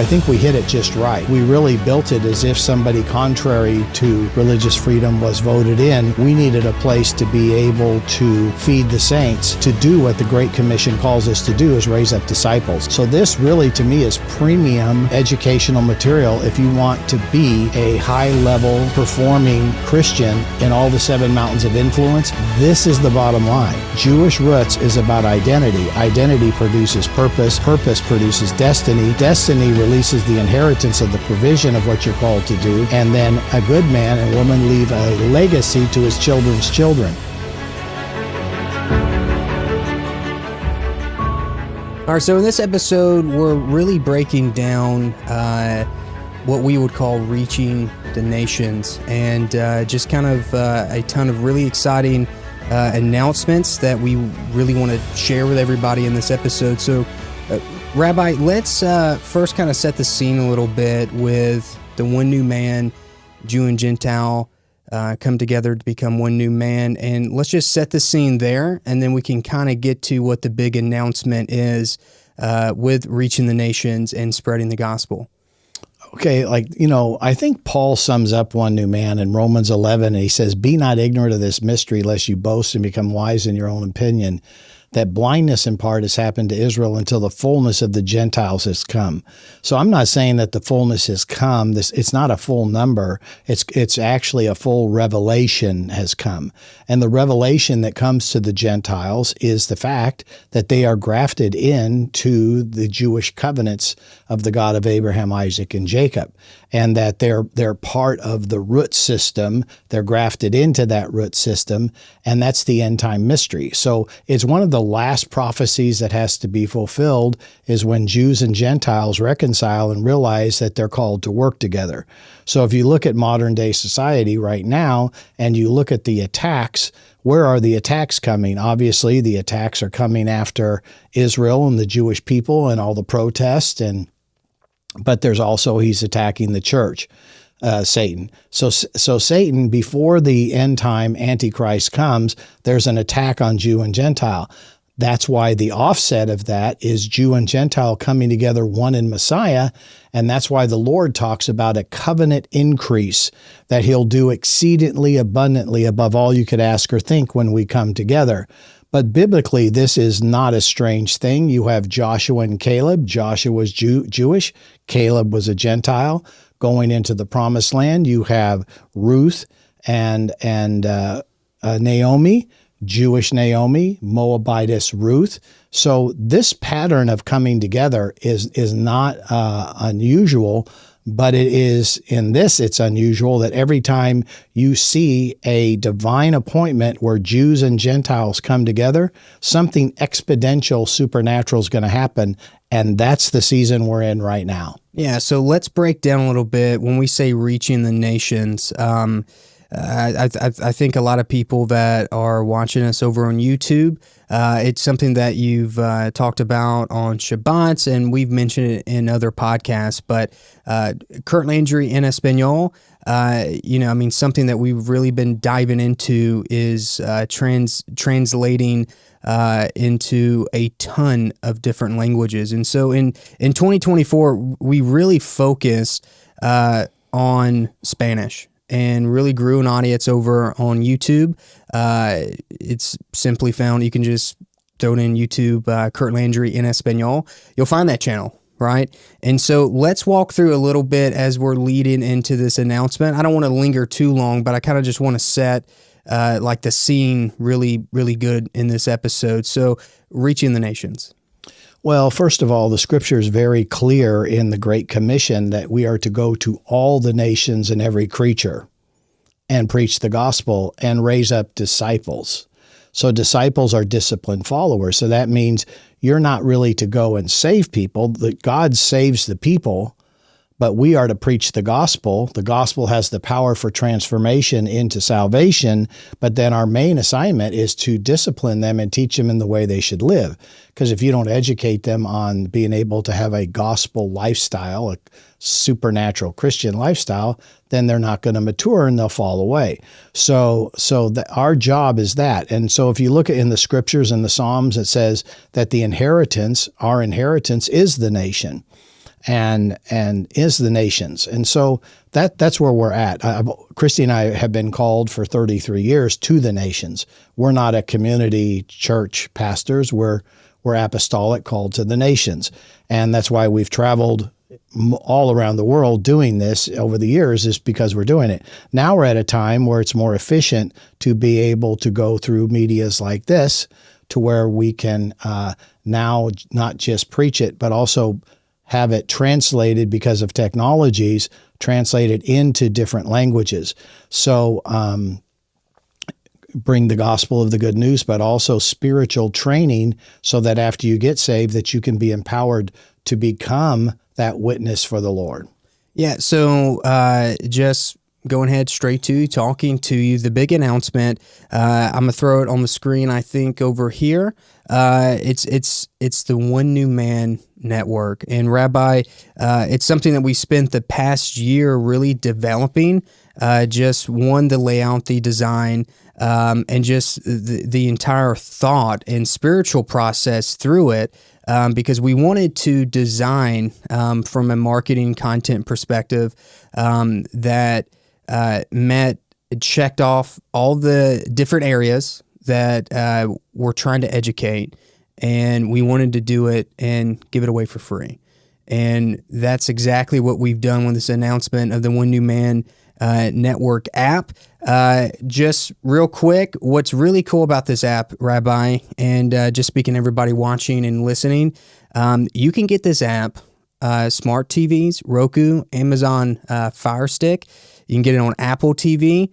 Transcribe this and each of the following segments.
I think we hit it just right. We really built it as if somebody contrary to religious freedom was voted in. We needed a place to be able to feed the saints, to do what the Great Commission calls us to do, is raise up disciples. So this really, to me, is premium educational material if you want to be a high-level performing Christian in all the 7 mountains of influence. This is the bottom line. Jewish roots is about identity. Identity produces purpose. Purpose produces destiny. Destiny releases the inheritance of the provision of what you're called to do, and then a good man and woman leave a legacy to his children's children. All right, so in this episode, we're really breaking down what we would call reaching the nations, and just kind of a ton of really exciting announcements that we really want to share with everybody in this episode. So Rabbi, let's first kind of set the scene a little bit with the one new man, Jew and Gentile, come together to become one new man. And let's just set the scene there, and then we can kind of get to what the big announcement is with reaching the nations and spreading the gospel. Okay, I think Paul sums up one new man in Romans 11, and he says, "Be not ignorant of this mystery, lest you boast and become wise in your own opinion, that blindness in part has happened to Israel until the fullness of the Gentiles has come." So I'm not saying that the fullness has come. It's not a full number. It's actually a full revelation has come. And the revelation that comes to the Gentiles is the fact that they are grafted into the Jewish covenants of the God of Abraham, Isaac, and Jacob, and that they're part of the root system. They're grafted into that root system, and that's the end time mystery. So it's one of the last prophecies that has to be fulfilled is when Jews and Gentiles reconcile and realize that they're called to work together. So if you look at modern day society right now and you look at the attacks, where are the attacks coming? Obviously, the attacks are coming after Israel and the Jewish people and all the protests, but there's also, he's attacking the church. Satan. So Satan, before the end time Antichrist comes, there's an attack on Jew and Gentile. That's why the offset of that is Jew and Gentile coming together, one in Messiah. And that's why the Lord talks about a covenant increase, that he'll do exceedingly abundantly above all you could ask or think when we come together. But biblically, this is not a strange thing. You have Joshua and Caleb. Joshua was Jewish. Caleb was a Gentile going into the promised land. You have Ruth and Naomi, Jewish Naomi, Moabitess Ruth. So this pattern of coming together is not unusual, but it is, in this, it's unusual that every time you see a divine appointment where Jews and Gentiles come together, something exponential, supernatural is going to happen. And that's the season we're in right now. Yeah, so let's break down a little bit. When we say reaching the nations, I think a lot of people that are watching us over on YouTube, it's something that you've talked about on Shabbats, and we've mentioned it in other podcasts. But Curt Landry en espanol, something that we've really been diving into is translating into a ton of different languages. And so in 2024, we really focused on Spanish and really grew an audience over on YouTube. It's simply found, you can just throw it in YouTube, Curt Landry en espanol. You'll find that channel, right? And so let's walk through a little bit as we're leading into this announcement. I don't want to linger too long, but I kind of just want to set the scene really, really good in this episode. So reaching the nations. Well, first of all, the scripture is very clear in the Great Commission that we are to go to all the nations and every creature and preach the gospel and raise up disciples. So disciples are disciplined followers. So that means you're not really to go and save people. God saves the people, but we are to preach the gospel. The gospel has the power for transformation into salvation, but then our main assignment is to discipline them and teach them in the way they should live. Because if you don't educate them on being able to have a gospel lifestyle, a supernatural Christian lifestyle, then they're not going to mature and they'll fall away. So our job is that. And so if you look at in the scriptures and the Psalms, it says that our inheritance is the nation. and is the nations. And so that's where we're at. Christy and I have been called for 33 years to the nations. We're not a community church pastors. We're apostolic, called to the nations. And that's why we've traveled all around the world doing this over the years, is because we're doing it. Now we're at a time where it's more efficient to be able to go through medias like this, to where we can now not just preach it, but also have it translated, because of technologies, translated into different languages. So bring the gospel of the good news, but also spiritual training, so that after you get saved, that you can be empowered to become that witness for the Lord. Yeah, so just going ahead straight to talking to you, the big announcement. I'm gonna throw it on the screen, I think, over here. It's the One New Man Network, and Rabbi, it's something that we spent the past year really developing. Just the layout, the design, and just the entire thought and spiritual process through it. Because we wanted to design from a marketing content perspective that checked off all the different areas that we're trying to educate, and we wanted to do it and give it away for free. And that's exactly what we've done with this announcement of the One New Man Network app. Just real quick, what's really cool about this app, Rabbi, and just speaking to everybody watching and listening, you can get this app, smart TVs, Roku, Amazon Fire Stick. You can get it on Apple TV.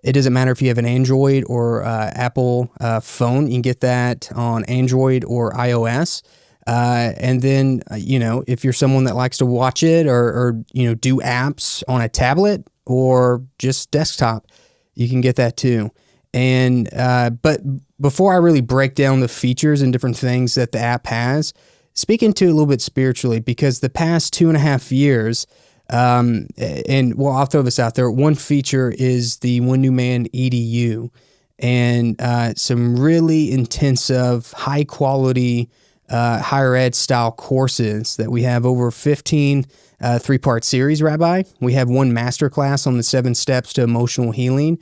It doesn't matter if you have an Android or Apple phone. You can get that on Android or iOS. And then, if you're someone that likes to watch it or do apps on a tablet or just desktop, you can get that too. And but before I really break down the features and different things that the app has, speaking to it a little bit spiritually, because the past 2.5 years, I'll throw this out there. One feature is the One New Man EDU, and some really intensive, high quality higher ed style courses that we have, over 15 3-part series, Rabbi. We have one masterclass on the 7 steps to emotional healing.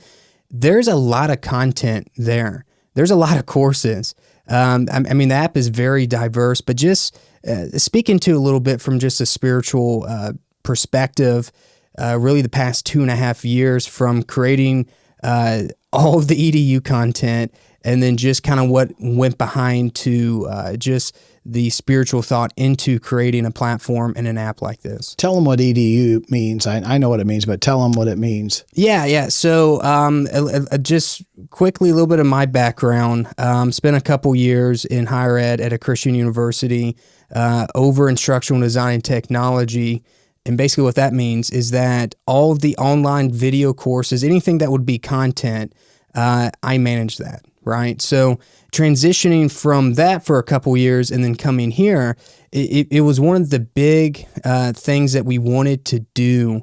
There's a lot of content there. There's a lot of courses. The app is very diverse, but just speaking to a little bit from just a spiritual perspective, really the past 2.5 years, from creating all of the EDU content, and then just kind of what went behind to just the spiritual thought into creating a platform and an app like this. Tell them what EDU means. I know what it means, but tell them what it means. Yeah. So just quickly, a little bit of my background. Spent a couple years in higher ed at a Christian university over instructional design and technology. And basically what that means is that all of the online video courses, anything that would be content, I manage that, right? So transitioning from that for a couple years and then coming here, it was one of the big things that we wanted to do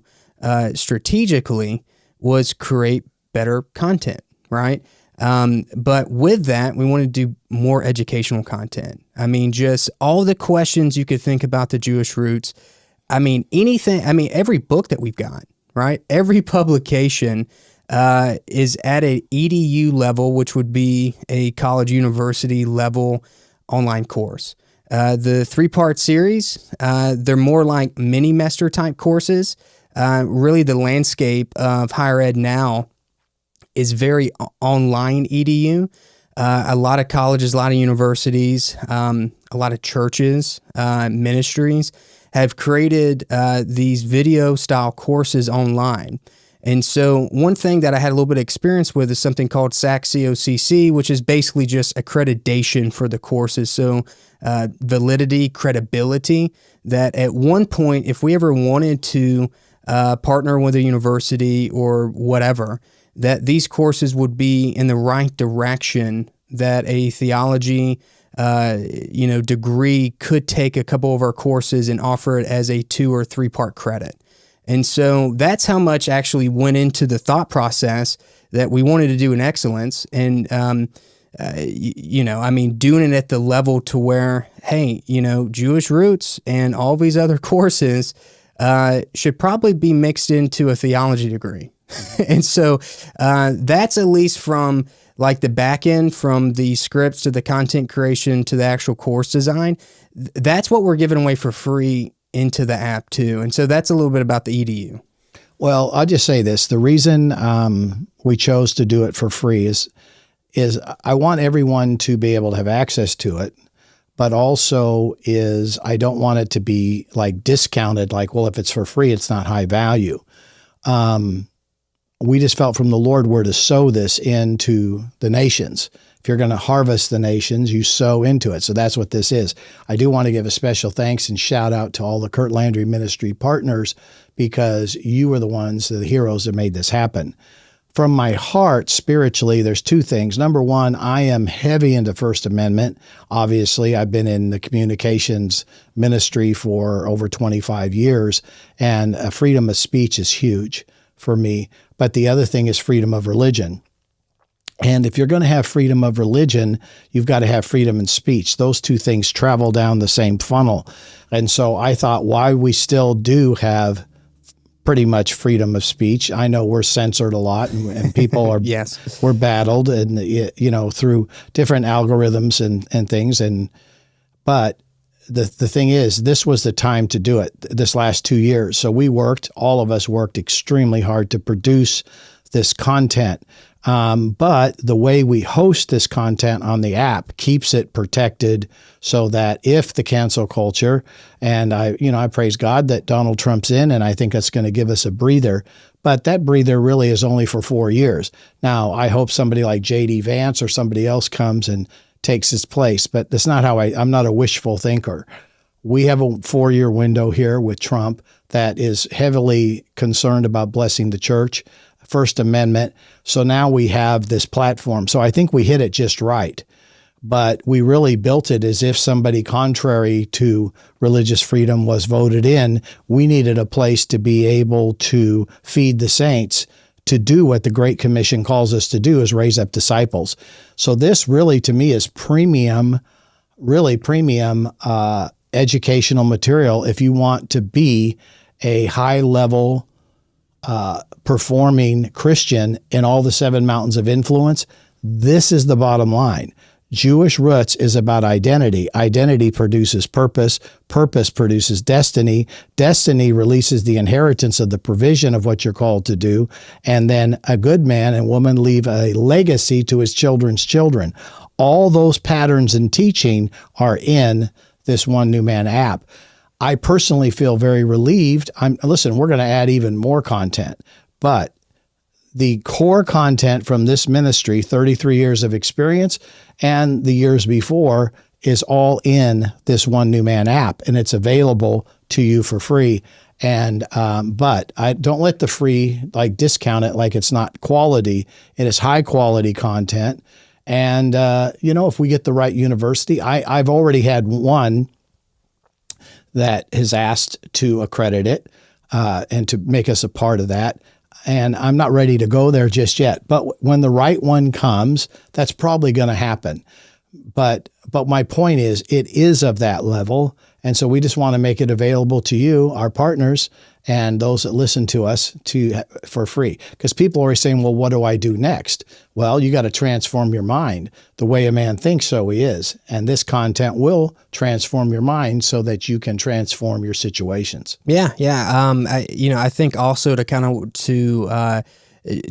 strategically was create better content, right? But with that, we wanted to do more educational content. Just all the questions you could think about the Jewish roots. Every book that we've got, right? Every publication is at an EDU level, which would be a college university level online course. The 3-part series, they're more like mini-mester type courses. Really the landscape of higher ed now is very online EDU. A lot of colleges, a lot of universities, a lot of churches, ministries have created these video style courses online. And so one thing that I had a little bit of experience with is something called SAC-COCC, which is basically just accreditation for the courses. So validity, credibility, that at one point, if we ever wanted to partner with a university or whatever, that these courses would be in the right direction, that a theology degree could take a couple of our courses and offer it as a 2 or 3-part credit. And so that's how much actually went into the thought process that we wanted to do in excellence. And doing it at the level to where, hey, Jewish roots and all these other courses should probably be mixed into a theology degree. And so that's at least from like the back end, from the scripts to the content creation to the actual course design. That's what we're giving away for free into the app too. And so that's a little bit about the EDU. Well, I'll just say this. The reason we chose to do it for free is I want everyone to be able to have access to it, but also is I don't want it to be like discounted, like, well, if it's for free, it's not high value. We just felt from the Lord we're to sow this into the nations. If you're going to harvest the nations, you sow into it. So that's what this is. I do want to give a special thanks and shout out to all the Curt Landry Ministry partners, because you were the ones, the heroes that made this happen. From my heart, spiritually, there's two things. Number one, I am heavy into First Amendment. Obviously, I've been in the communications ministry for over 25 years, and freedom of speech is huge for me. But the other thing is freedom of religion. And if you're going to have freedom of religion, you've got to have freedom in speech. Those two things travel down the same funnel. And so I thought, why we still do have pretty much freedom of speech. I know we're censored a lot, and people are, yes, we're battled, and through different algorithms and things. But the thing is, this was the time to do it this last 2 years. So all of us worked extremely hard to produce this content. But the way we host this content on the app keeps it protected, so that if the cancel culture, and I praise God that Donald Trump's in, and I think that's going to give us a breather, but that breather really is only for 4 years. Now, I hope somebody like J.D. Vance or somebody else comes and takes his place, but that's not how I'm not a wishful thinker. We have a 4-year window here with Trump that is heavily concerned about blessing the church, First Amendment. So now we have this platform. So I think we hit it just right. But we really built it as if somebody contrary to religious freedom was voted in. We needed a place to be able to feed the saints, to do what the Great Commission calls us to do, is raise up disciples. So this really, to me, is premium educational material if you want to be a high-level performing Christian in all the 7 mountains of influence. This is the bottom line. Jewish roots is about identity. Identity produces purpose. Purpose produces destiny. Destiny releases the inheritance of the provision of what you're called to do. And then a good man and woman leave a legacy to his children's children. All those patterns and teaching are in this One New Man app. I personally feel very relieved. Listen, we're going to add even more content, but the core content from this ministry, 33 years of experience and the years before, is all in this One New Man app, and it's available to you for free. And but I don't let the free discount it like it's not quality. It is high quality content. And if we get the right university, I've already had one that has asked to accredit it and to make us a part of that. And I'm not ready to go there just yet. But when the right one comes, that's probably going to happen. But my point is, it is of that level. And so we just want to make it available to you, our partners, and those that listen to us for free. Because people are always saying, well, what do I do next? Well, you got to transform your mind. The way a man thinks, so he is. And this content will transform your mind so that you can transform your situations. Yeah. I think also to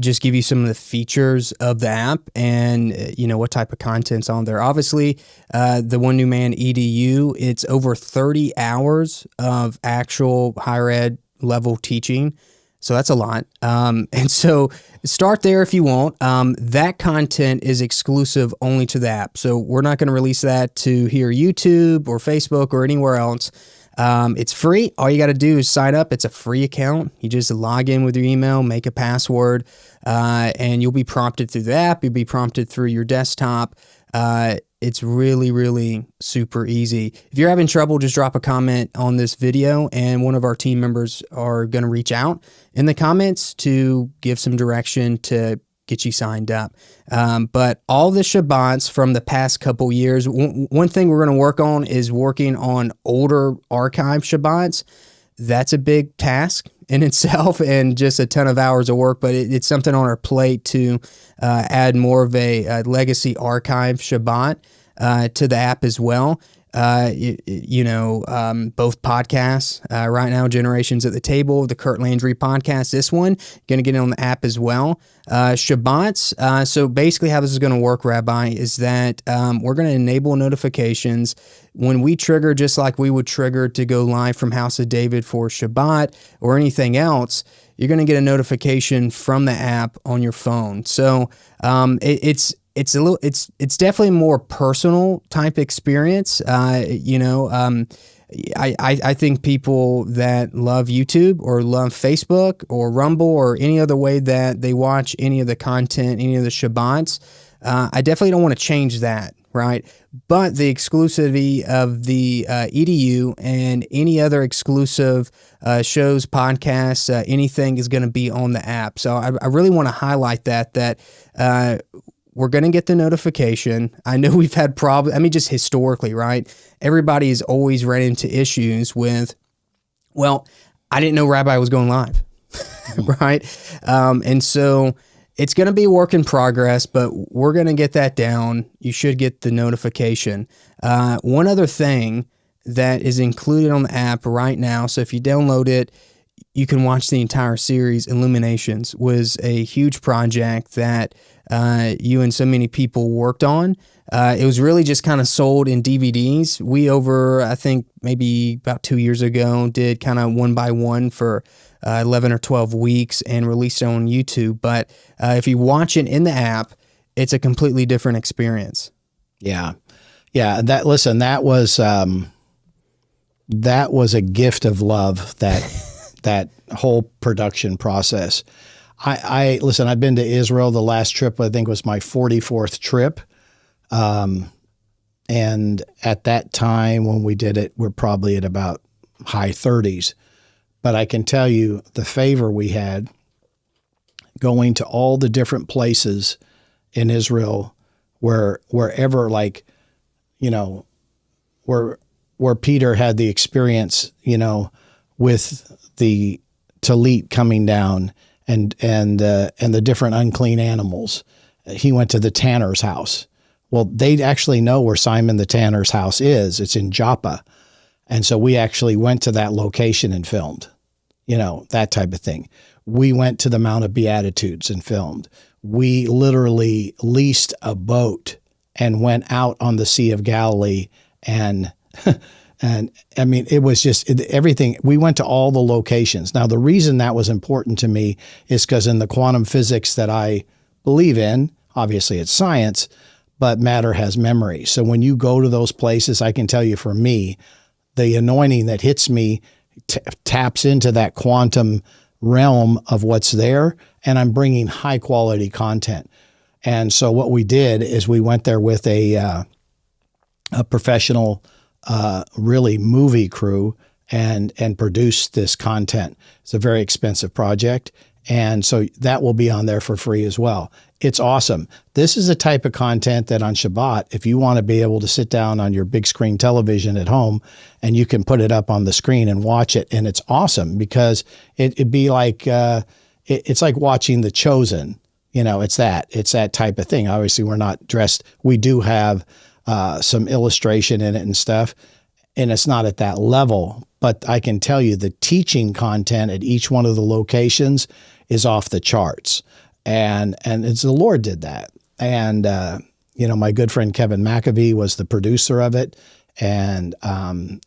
just give you some of the features of the app and, what type of content's on there. Obviously, the One New Man EDU, it's over 30 hours of actual higher ed level teaching. So that's a lot. And so start there if you want. That content is exclusive only to the app. So we're not going to release that to here, YouTube or Facebook or anywhere else. It's free. All you got to do is sign up. It's a free account. You just log in with your email, make a password, and you'll be prompted through the app. You'll be prompted through your desktop. It's really, really super easy. If you're having trouble, just drop a comment on this video, and one of our team members are going to reach out in the comments to give some direction to get you signed up. But all the Shabbats from the past couple years, one thing we're going to work on is working on older archive Shabbats. That's a big task in itself and just a ton of hours of work, but it's something on our plate to add more of a legacy archive Shabbat to the app as well. Both podcasts right now, Generations at the Table, the Curt Landry Podcast, this one, going to get it on the app as well. Shabbats, so basically how this is going to work, Rabbi, is that we're going to enable notifications when we trigger, just like we would trigger to go live from House of David for Shabbat or anything else. You're going to get a notification from the app on your phone. So it's definitely a more personal type experience. I think people that love YouTube or love Facebook or Rumble or any other way that they watch any of the content, any of the Shabbats, I definitely don't want to change that, right? But the exclusivity of the EDU and any other exclusive shows, podcasts, anything is going to be on the app. So I really want to highlight that we're going to get the notification. I know we've had problems. I mean, just historically, right? Everybody has always run into issues with, well, I didn't know Rabbi was going live, right? And so it's going to be a work in progress, but we're going to get that down. You should get the notification. One other thing that is included on the app right now, so if you download it, you can watch the entire series. Illuminations was a huge project that you and so many people worked on. It was really just kind of sold in DVDs. We I think maybe about 2 years ago, did kind of one by one for 11 or 12 weeks and released it on YouTube. But if you watch it in the app, it's a completely different experience. Yeah. Yeah. That was a gift of love, that whole production process. Listen, I've been to Israel. The last trip, I think, was my 44th trip. And at that time when we did it, we're probably at about high 30s. But I can tell you the favor we had going to all the different places in Israel wherever, like, where Peter had the experience, with the Talit coming down and the different unclean animals. He went to the tanner's house. Well, they actually know where Simon the tanner's house is. It's in Joppa. And so we actually went to that location and filmed, that type of thing. We went to the Mount of Beatitudes and filmed. We literally leased a boat and went out on the Sea of Galilee and I mean, it was just everything. We went to all the locations. Now, the reason that was important to me is because in the quantum physics that I believe in, obviously it's science, but matter has memory. So when you go to those places, I can tell you for me, the anointing that hits me taps into that quantum realm of what's there, and I'm bringing high quality content. And so what we did is we went there with a professional really movie crew and produced this content. It's a very expensive project. And so that will be on there for free as well. It's awesome. This is a type of content that on Shabbat, if you want to be able to sit down on your big screen television at home and you can put it up on the screen and watch it. And it's awesome because it'd be like, it's like watching The Chosen. It's that type of thing. Obviously we're not dressed. We do have some illustration in it and stuff, and it's not at that level, but I can tell you the teaching content at each one of the locations is off the charts. And it's the Lord did that. And, my good friend Kevin McAvee was the producer of it. And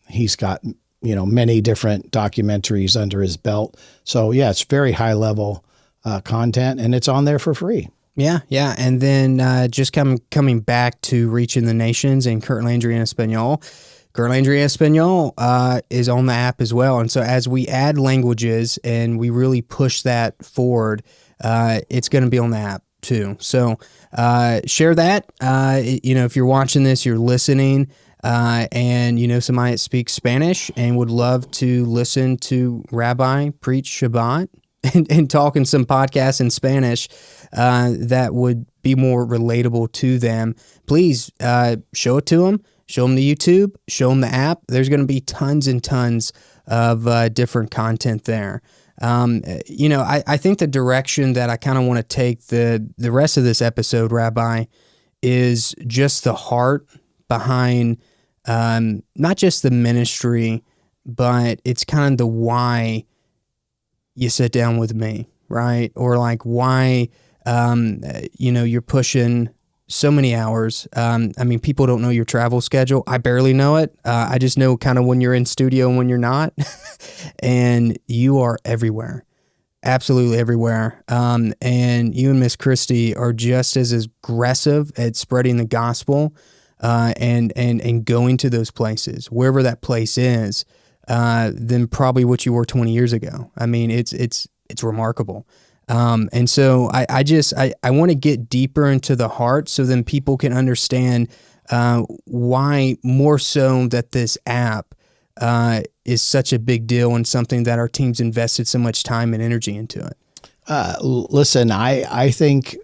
he's got, many different documentaries under his belt. So yeah, it's very high level content, and it's on there for free. Yeah. And then just coming back to Reaching the Nations and Curt Landry in Espanol. Curt Landry Espanol is on the app as well. And so as we add languages and we really push that forward, it's going to be on the app too. So share that. If you're watching this, you're listening, and somebody that speaks Spanish and would love to listen to Rabbi preach Shabbat, and talking some podcasts in Spanish that would be more relatable to them, please show it to them. Show them the YouTube. Show them the app. There's going to be tons and tons of different content there. I think the direction that I kind of want to take the rest of this episode, Rabbi, is just the heart behind not just the ministry, but it's kind of the why you sit down with me, right? Or like why, you're pushing so many hours. People don't know your travel schedule. I barely know it. I just know kind of when you're in studio and when you're not. And you are everywhere, absolutely everywhere. And you and Miss Christy are just as aggressive at spreading the gospel and going to those places, wherever that place is, than probably what you were 20 years ago. I mean, it's remarkable. And so I want to get deeper into the heart so then people can understand why more so that this app is such a big deal and something that our team's invested so much time and energy into it. Listen, I think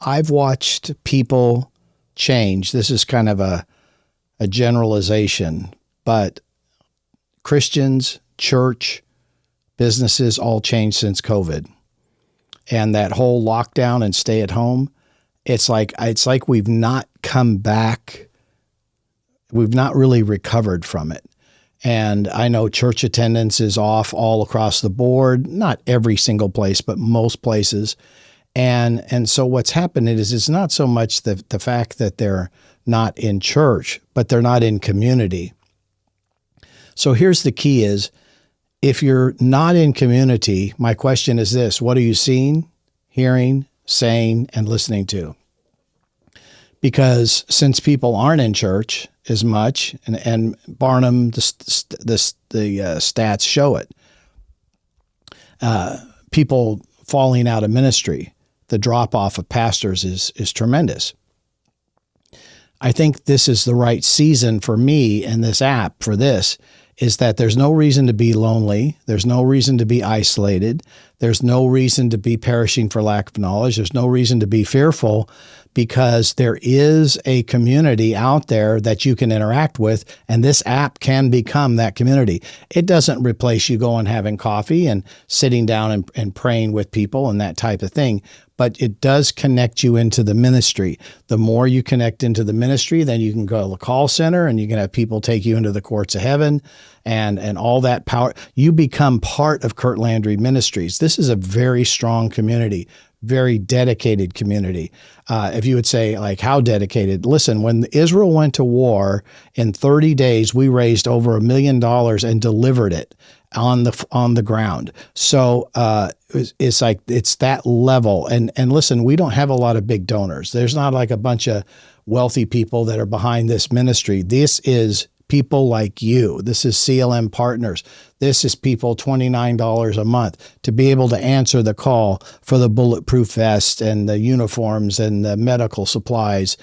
I've watched people change. This is kind of a generalization, but Christians, church, businesses all changed since COVID. And that whole lockdown and stay at home, it's like we've not come back. We've not really recovered from it. And I know church attendance is off all across the board, not every single place, but most places. And so what's happened is it's not so much the fact that they're not in church, but they're not in community. So here's the key is, if you're not in community, my question is this: what are you seeing, hearing, saying, and listening to? Because since people aren't in church as much, and Barnum, the stats show it, people falling out of ministry, the drop-off of pastors is tremendous. I think this is the right season for me and this app for this, is that there's no reason to be lonely. There's no reason to be isolated. There's no reason to be perishing for lack of knowledge. There's no reason to be fearful, because there is a community out there that you can interact with, and this app can become that community. It doesn't replace you going having coffee and sitting down and praying with people and that type of thing, but it does connect you into the ministry. The more you connect into the ministry, then you can go to the call center and you can have people take you into the courts of heaven and all that power. You become part of Curt Landry Ministries. This is a very strong community, very dedicated community. If you would say, like, how dedicated? Listen, when Israel went to war, in 30 days, we raised over $1 million and delivered it on the ground. So it's that level. And listen, we don't have a lot of big donors. There's not like a bunch of wealthy people that are behind this ministry. This is people like you. This is CLM partners. This is people $29 a month to be able to answer the call for the bulletproof vest and the uniforms and the medical supplies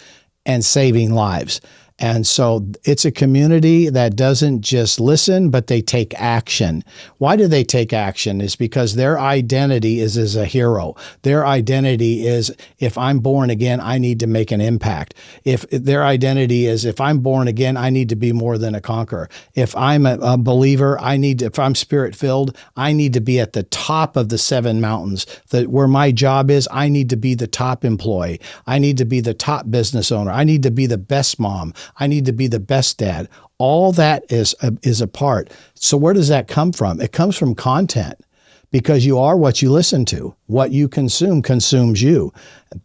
and saving lives. And so it's a community that doesn't just listen, but they take action. Why do they take action? Is because their identity is as a hero. Their identity is, if I'm born again, I need to make an impact. If their identity is, if I'm born again, I need to be more than a conqueror. If I'm a believer, if I'm spirit filled, I need to be at the top of the 7 mountains. Where my job is, I need to be the top employee. I need to be the top business owner. I need to be the best mom. I need to be the best dad. All that is a part. So where does that come from? It comes from content, because you are what you listen to. What you consume consumes you.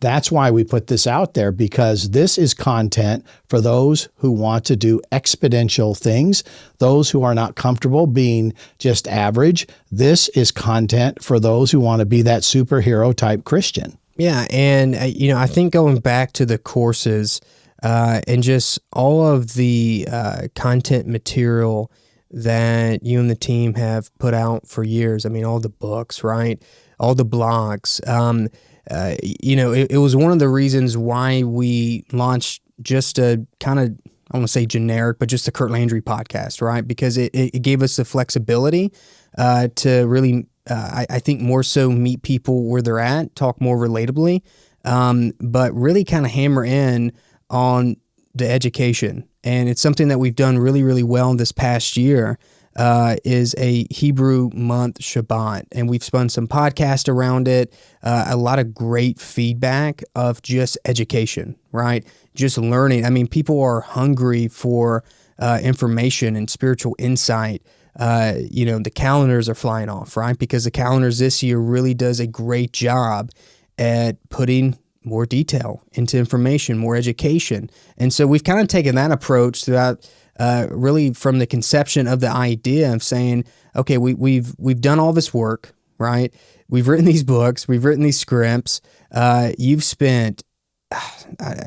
That's why we put this out there, because this is content for those who want to do exponential things, those who are not comfortable being just average. This is content for those who want to be that superhero type Christian. Yeah, and I think going back to the courses, and just all of the content material that you and the team have put out for years. I mean, all the books, right? All the blogs. It was one of the reasons why we launched just a kind of, I want to say generic, but just the Curt Landry Podcast, right? Because it gave us the flexibility to really I think more so meet people where they're at, talk more relatably, but really kind of hammer in on the education. And it's something that we've done really, really well this past year, is a Hebrew month Shabbat. And we've spun some podcast around it, a lot of great feedback of just education, right? Just learning. I mean, people are hungry for information and spiritual insight. The calendars are flying off, right? Because the calendars this year really does a great job at putting more detail into information, more education. And so we've kind of taken that approach throughout, really from the conception of the idea of saying, okay, we've done all this work, right? We've written these books, we've written these scripts. You've spent, how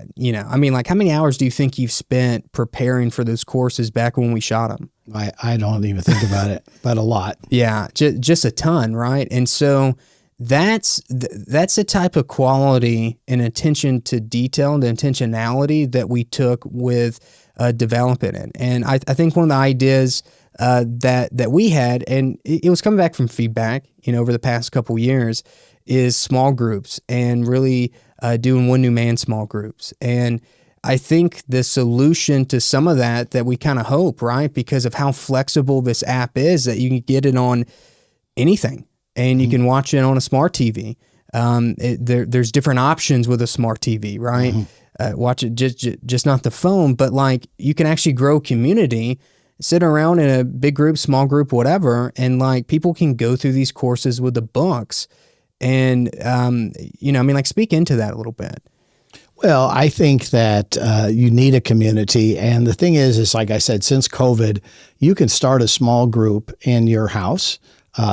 many hours do you think you've spent preparing for those courses back when we shot them? I don't even think about it, but a lot. Yeah, just a ton, right? And so that's the type of quality and attention to detail and the intentionality that we took with developing it. And I think one of the ideas that we had, and it was coming back from feedback, over the past couple years, is small groups and really doing One New Man small groups. And I think the solution to some of that we kind of hope, right, because of how flexible this app is, that you can get it on anything. And you can watch it on a smart TV. There's different options with a smart TV, right? Watch it just not the phone, but like you can actually grow community, sit around in a big group, small group, whatever, and like people can go through these courses with the books, and speak into that a little bit. Well, I think that you need a community. And the thing is like I said, since COVID, you can start a small group in your house.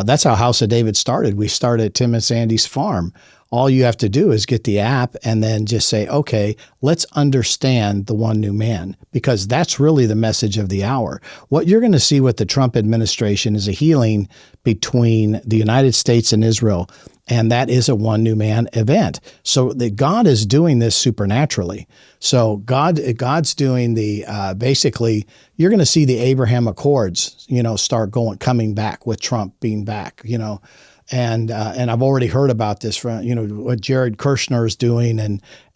That's how House of David started. We started at Tim and Sandy's farm. All you have to do is get the app and then just say, okay, let's understand the one new man, because that's really the message of the hour. What you're going to see with the Trump administration is a healing between the United States and Israel. And that is a one new man event. So that God is doing this supernaturally. So God's doing the, basically, you're going to see the Abraham Accords, start coming back with Trump being back, and I've already heard about this from, what Jared Kushner is doing,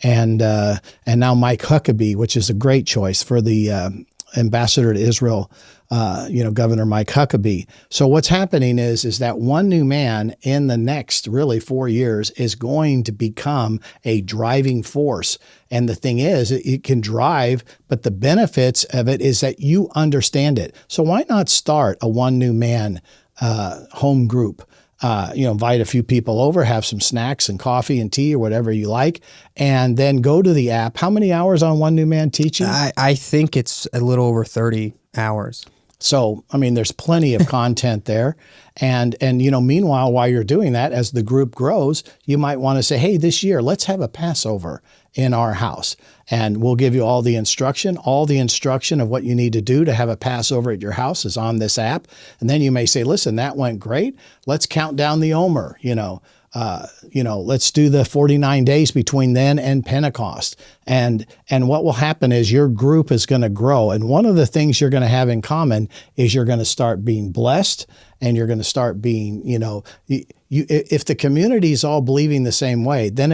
and now Mike Huckabee, which is a great choice for the ambassador to Israel, Governor Mike Huckabee. So what's happening is that one new man in the next really 4 years is going to become a driving force. And the thing is, it can drive, but the benefits of it is that you understand it. So why not start a one new man home group? Invite a few people over, have some snacks and coffee and tea or whatever you like, and then go to the app. How many hours on One New Man teaching? I think it's a little over 30 hours. So, there's plenty of content there. And meanwhile, while you're doing that, as the group grows, you might want to say, hey, this year, let's have a Passover in our house. And we'll give you all the instruction. All the instruction of what you need to do to have a Passover at your house is on this app. And then you may say, listen, that went great. Let's count down the Omer, let's do the 49 days between then and Pentecost. And what will happen is your group is going to grow. And one of the things you're going to have in common is you're going to start being blessed, and you're going to start being, if the community is all believing the same way, then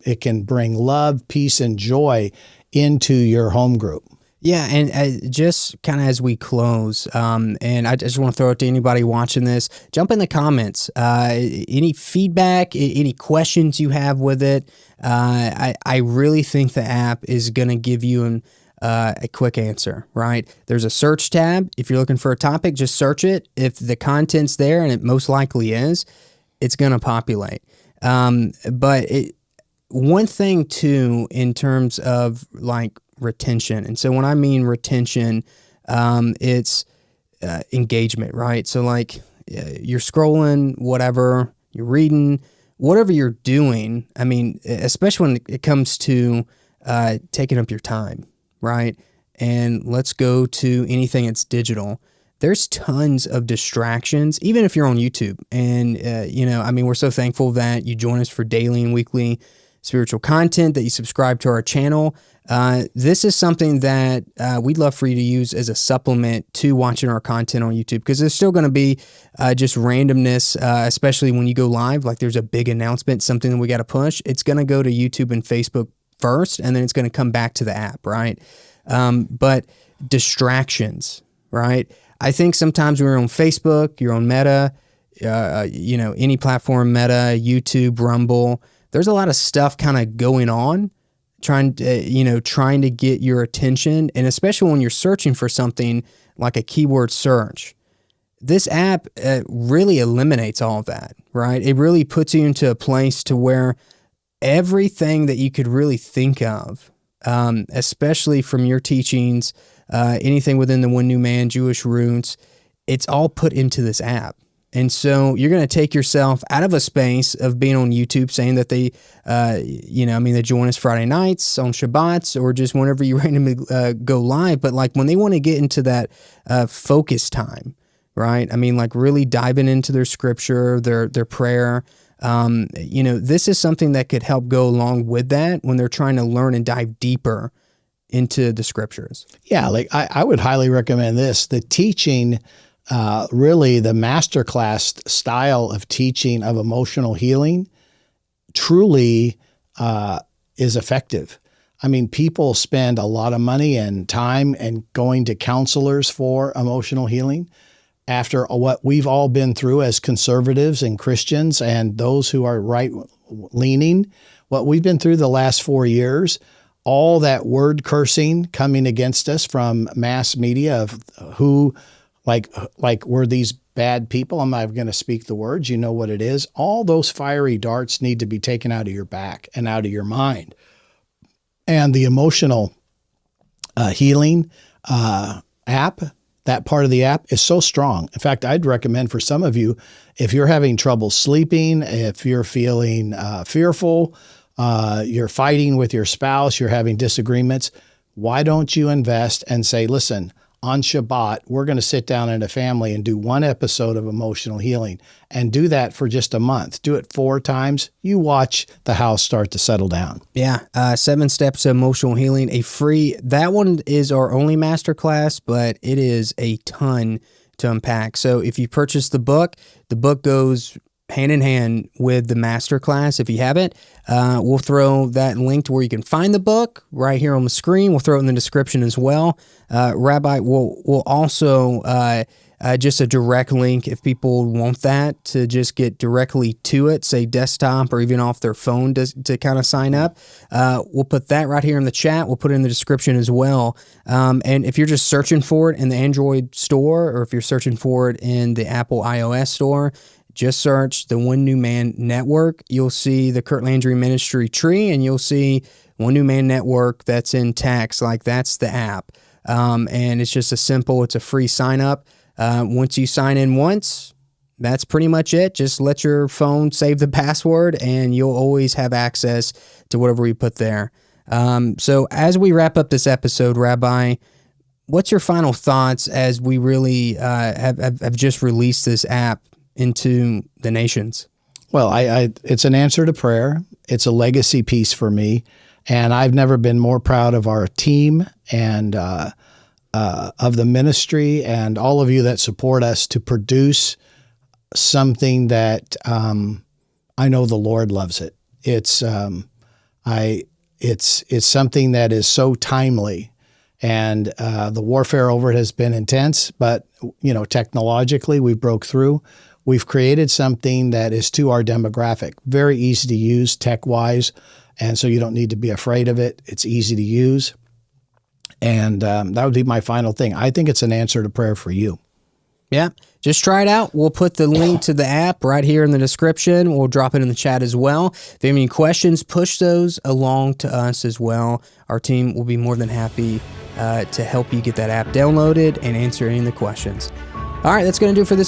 it can bring love, peace, and joy into your home group. Yeah, and just kind of as we close, and I just want to throw it to anybody watching this, jump in the comments. Any feedback, any questions you have with it. I really think the app is going to give you a quick answer, right? There's a search tab. If you're looking for a topic, just search it. If the content's there, and it most likely is, it's going to populate. But one thing too, in terms of like retention. And so when I mean retention, it's engagement, right? So like you're scrolling, whatever, you're reading, whatever you're doing. Especially when it comes to taking up your time, right? And let's go to anything that's digital. There's tons of distractions, even if you're on YouTube. And, we're so thankful that you join us for daily and weekly spiritual content, that you subscribe to our channel. This is something that we'd love for you to use as a supplement to watching our content on YouTube, because there's still going to be just randomness, especially when you go live. Like there's a big announcement, something that we got to push. It's going to go to YouTube and Facebook first, and then it's going to come back to the app, right? But distractions, right? I think sometimes when you're on Facebook, you're on Meta, any platform, Meta, YouTube, Rumble, there's a lot of stuff kind of going on, trying to get your attention. And especially when you're searching for something like a keyword search, this app really eliminates all of that, right? It really puts you into a place to where everything that you could really think of, especially from your teachings, anything within the One New Man, Jewish roots, it's all put into this app. And so you're going to take yourself out of a space of being on YouTube saying that they join us Friday nights on Shabbats or just whenever you randomly go live. But like when they want to get into that focus time, right? I mean, like really diving into their scripture, their prayer. This is something that could help go along with that when they're trying to learn and dive deeper into the scriptures. Yeah, like I would highly recommend this. The teaching, really the masterclass style of teaching of emotional healing truly is effective. I mean, people spend a lot of money and time and going to counselors for emotional healing. After what we've all been through as conservatives and Christians and those who are right-leaning, what we've been through the last 4 years, all that word cursing coming against us from mass media of who, like we're these bad people. I'm not going to speak the words. You know what it is. All those fiery darts need to be taken out of your back and out of your mind. And the emotional healing app, that part of the app is so strong. In fact, I'd recommend for some of you, if you're having trouble sleeping, if you're feeling fearful, you're fighting with your spouse, you're having disagreements, why don't you invest and say, listen, on Shabbat, we're going to sit down in a family and do one episode of emotional healing, and do that for just a month. Do it 4 times. You watch the house start to settle down. Yeah. 7 Steps to Emotional Healing, that one is our only masterclass, but it is a ton to unpack. So if you purchase the book goes hand in hand with the masterclass. If you haven't, we'll throw that link to where you can find the book right here on the screen. We'll throw it in the description as well. Rabbi, we'll also just a direct link if people want that to just get directly to it, say desktop or even off their phone to kind of sign up. We'll put that right here in the chat. We'll put it in the description as well. And if you're just searching for it in the Android store, or if you're searching for it in the Apple iOS store, just search the One New Man Network. You'll see the Curt Landry Ministry tree, and you'll see One New Man Network that's in text. Like that's the app. And it's just it's a free sign up. Once you sign in once, that's pretty much it. Just let your phone save the password and you'll always have access to whatever we put there. So as we wrap up this episode, Rabbi, what's your final thoughts as we really have just released this app into the nations? Well, it's an answer to prayer. It's a legacy piece for me. And I've never been more proud of our team and of the ministry and all of you that support us to produce something that I know the Lord loves it. It's something that is so timely, and the warfare over it has been intense, but technologically we broke through. We've created something that is to our demographic, very easy to use tech-wise, and so you don't need to be afraid of it. It's easy to use. And that would be my final thing. I think it's an answer to prayer for you. Yeah, just try it out. We'll put the link to the app right here in the description. We'll drop it in the chat as well. If you have any questions, push those along to us as well. Our team will be more than happy to help you get that app downloaded and answer any of the questions. All right, that's going to do it for this episode.